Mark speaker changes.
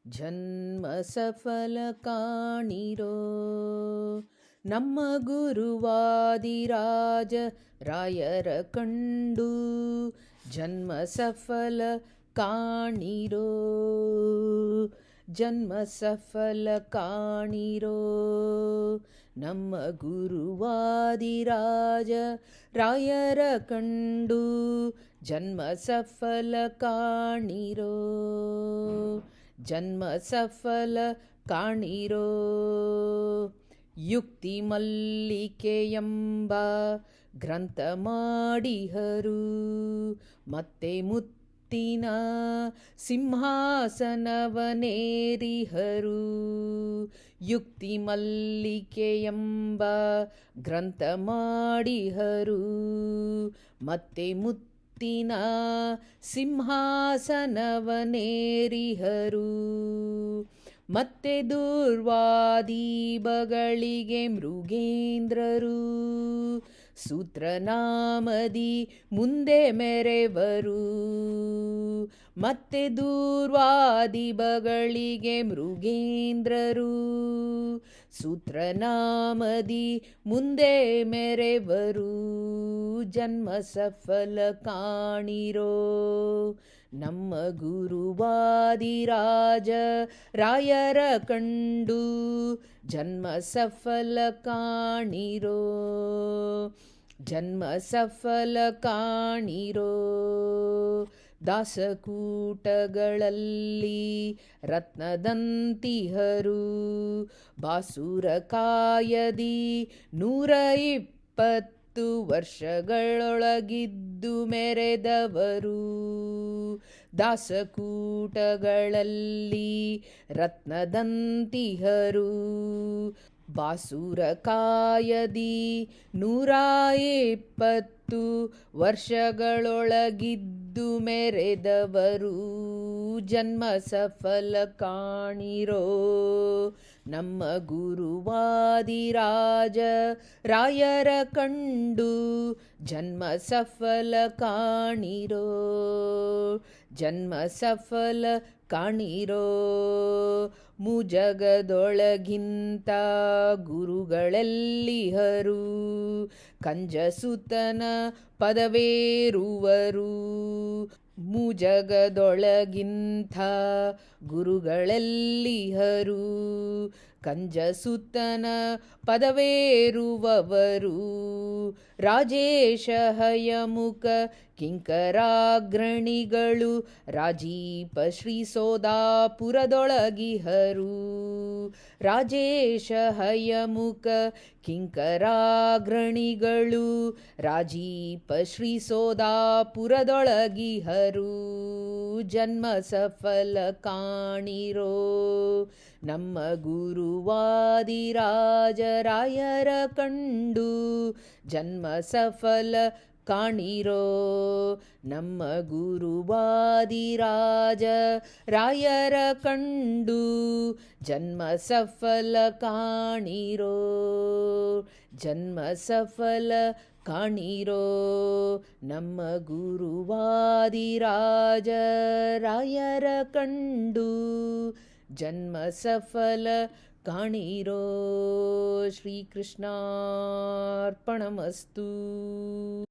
Speaker 1: ಜನ್ಮ ಸಫಲ ಕಾಣಿರೋ ನಮ್ಮ ಗುರುವಾದಿರಾಜ ರಾಯರ ಕಂಡು ಜನ್ಮ ಸಫಲ ಕಾಣಿರೋ ಜನ್ಮ ಸಫಲ ಕಾಣಿರೋ ನಮ್ಮ ಗುರುವಾದಿರಾಜ ರಾಯರ ಕಂಡು ಜನ್ಮ ಸಫಲ ಕಾಣಿರೋ ಜನ್ಮ ಸಫಲ ಕಾಣಿರೋ ಯುಕ್ತಿ ಮಲ್ಲಿಕೆಯೆಂಬ ಗ್ರಂಥ ಮಾಡಿಹರು ಮತ್ತೆ ಮುತ್ತಿನ ಸಿಂಹಾಸನವನೇರಿಹರು ಯುಕ್ತಿ ಮಲ್ಲಿಕೆಯೆಂಬ ಗ್ರಂಥ ಮಾಡಿಹರು ಮತ್ತೆ ಮುತ್ತಿನ ಸಿಂಹಾಸನವನೇರಿಹರು ಮತ್ತೆ ದುರ್ವಾದೀಬಗಳಿಗೆ ಮೃಗೇಂದ್ರರು ಸೂತ್ರನಾಮದಿ ಮುಂದೆ ಮೆರೆವರು ಮತ್ತೆ ದೂರ್ವಾದಿಬಗಳಿಗೆ ಮೃಗೇಂದ್ರರು ಸೂತ್ರನಾಮದಿ ಮುಂದೆ ಮೆರೆವರು ಜನ್ಮ ಸಫಲ ಕಾಣಿರೋ ನಮ್ಮ ಗುರುವಾದಿರಾಜ ರಾಯರ ಕಂಡು ಜನ್ಮ ಸಫಲ ಕಾಣಿರೋ ಜನ್ಮ ಸಫಲ ಕಾಣಿರೋ ದಾಸಕೂಟಗಳಲ್ಲಿ ರತ್ನದಂತಿಹರು ಬಾಸುರ ಕಾಯದಿ 120 ವರ್ಷಗಳೊಳಗಿದ್ದು ಮೆರೆದವರು ದಾಸಕೂಟಗಳಲ್ಲಿ ರತ್ನದಂತಿಹರು ಬಾಸುರ ಕಾಯದಿ 120 ವರ್ಷಗಳೊಳಗಿದ್ದು ಮೆರೆದವರು ಜನ್ಮ ಸಫಲ ಕಾಣಿರೋ ನಮ್ಮ ಗುರುವಾದಿರಾಜ ರಾಯರ ಕಂಡು ಜನ್ಮ ಸಫಲ ಕಾಣಿರೋ ಜನ್ಮ ಸಫಲ ಕಾಣಿರೋ ಮುಜಗದೊಳಗಿಂತ ಗುರುಗಳೆಲ್ಲಿಹರು ಕಂಜಸುತನ ಪದವೇರುವರು ಮುಜಗದೊಳಗಿಂತ ಗುರುಗಳೆಲ್ಲಿಹರು ಕಂಜಸುತನ ಪದವೇರುವವರು ರಾಜೇಶ ಹಯಮುಖ ಕಿಂಕರಾಗ್ರಣಿಗಳು ರಾಜೀಪ ಶ್ರೀ ಸೋದಾಪುರದೊಳಗಿಹರು ರಾಜೇಶ ಹಯಮುಖ ಕಿಂಕರಾಗ್ರಣಿಗಳು ರಾಜೀಪ ಶ್ರೀ ಸೋದಾಪುರದೊಳಗಿಹರು ಜನ್ಮ ಸಫಲ ಕಾಣಿರೋ ನಮ್ಮ ಗುರುವಾದಿರಾಜ ರಾಯರ ಕಂಡು ಜನ್ಮ ಸಫಲ ಕಾಣಿರೋ ನಮ್ಮ ಗುರುವಾದಿರಾಜ ರಾಯರ ಕಂಡು ಜನ್ಮ ಸಫಲ ಕಾಣಿರೋ ಜನ್ಮ ಸಫಲ ಕಾಣಿರೋ ನಮ್ಮ ಗುರುವಾದಿರಾಜ ರಾಯರ ಕಂಡು ಜನ್ಮ ಸಫಲ ಕಾಣಿರೋ ಶ್ರೀಕೃಷ್ಣಾರ್ಪಣಮಸ್ತು.